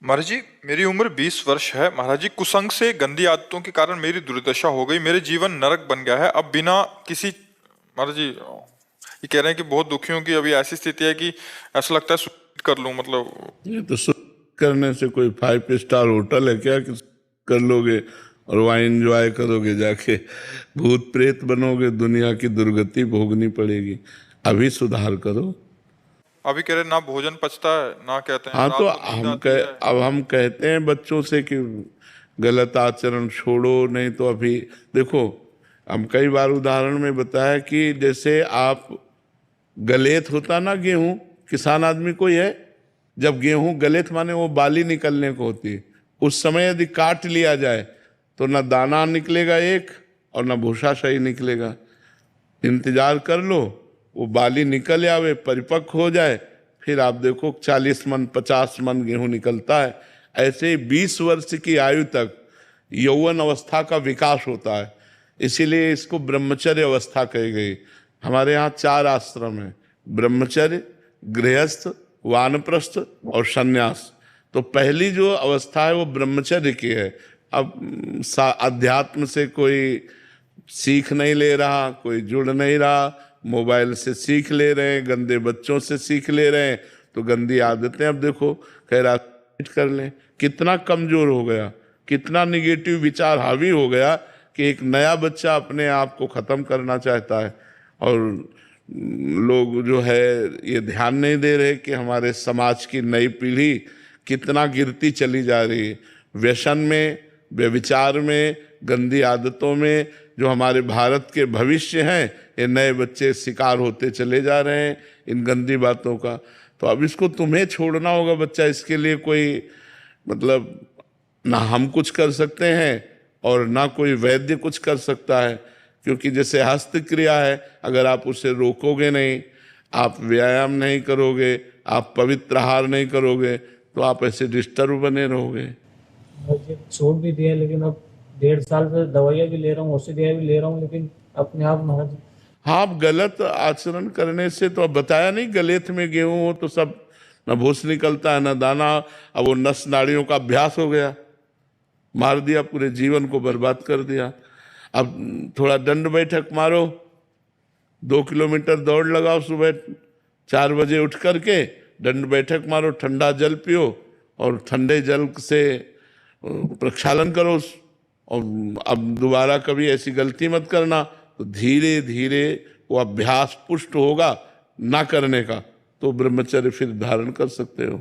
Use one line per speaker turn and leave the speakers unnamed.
महाराज जी, मेरी उम्र 20 वर्ष है। महाराज जी, कुसंग से गंदी आदतों के कारण मेरी दुर्दशा हो गई। मेरे जीवन नरक बन गया है। अब बिना किसी महाराज जी, ये कह रहे हैं कि बहुत दुखी हूं, कि अभी ऐसी स्थिति है कि ऐसा लगता है सुसाइड कर लूं। मतलब
ये तो करने से कोई 5 स्टार होटल है क्या कि कर लोगे और वहाँ एंजॉय करोगे जाके? भूत प्रेत बनोगे, दुनिया की दुर्गति भोगनी पड़ेगी। अभी सुधार करो।
अभी कह रहे ना भोजन पचता है, ना कहते हैं
हाँ, तो
रात को नींद आती है।
अब हम कहते हैं बच्चों से कि गलत आचरण छोड़ो, नहीं तो अभी देखो, हम कई बार उदाहरण में बताया कि जैसे आप गलेत होता ना गेहूं, किसान आदमी कोई है, जब गेहूं गलेत माने वो बाली निकलने को होती है, उस समय यदि काट लिया जाए तो ना दाना निकलेगा एक और ना भूसा सही निकलेगा। इंतजार कर लो, वो बाली निकल आवे, परिपक्व हो जाए, फिर आप देखो 40 मन 50 मन गेहूं निकलता है। ऐसे ही 20 वर्ष की आयु तक यौवन अवस्था का विकास होता है, इसीलिए इसको ब्रह्मचर्य अवस्था कही गई। हमारे यहाँ 4 आश्रम हैं: ब्रह्मचर्य, गृहस्थ, वानप्रस्थ और सन्यास। तो पहली जो अवस्था है वो ब्रह्मचर्य की है। अब अध्यात्म से कोई सीख नहीं ले रहा, कोई जुड़ नहीं रहा, मोबाइल से सीख ले रहे हैं, गंदे बच्चों से सीख ले रहे हैं, तो गंदी आदतें अब देखो कह रहा कर लें। कितना कमजोर हो गया, कितना निगेटिव विचार हावी हो गया कि एक नया बच्चा अपने आप को खत्म करना चाहता है। और लोग जो है ये ध्यान नहीं दे रहे कि हमारे समाज की नई पीढ़ी कितना गिरती चली जा रही है, व्यसन में, व्यभिचार में, गंदी आदतों में। जो हमारे भारत के भविष्य हैं, ये नए बच्चे शिकार होते चले जा रहे हैं इन गंदी बातों का। तो अब इसको तुम्हें छोड़ना होगा बच्चा, इसके लिए कोई मतलब ना हम कुछ कर सकते हैं और ना कोई वैद्य कुछ कर सकता है। क्योंकि जैसे हस्त क्रिया है, अगर आप उसे रोकोगे नहीं, आप व्यायाम नहीं करोगे, आप पवित्र आहार नहीं करोगे, तो आप ऐसे डिस्टर्ब बने रहोगे।
छोड़ भी दिया, लेकिन अब 1.5 साल से दवाइयाँ भी ले रहा हूँ, औषधियाँ भी ले रहा हूँ, लेकिन अपने आप महाराज।
हाँ, आप गलत आचरण करने से तो अब बताया नहीं, गलेथ में गेहूं हो तो सब न भूस निकलता है न दाना। अब वो नस नाड़ियों का अभ्यास हो गया, मार दिया, पूरे जीवन को बर्बाद कर दिया। अब थोड़ा दंड बैठक मारो, 2 किलोमीटर दौड़ लगाओ, सुबह 4 बजे उठ करके दंड बैठक मारो, ठंडा जल पियो और ठंडे जल से प्रक्षालन करो। और अब दोबारा कभी ऐसी गलती मत करना। तो धीरे धीरे वो अभ्यास पुष्ट होगा ना करने का, तो ब्रह्मचर्य फिर धारण कर सकते हो।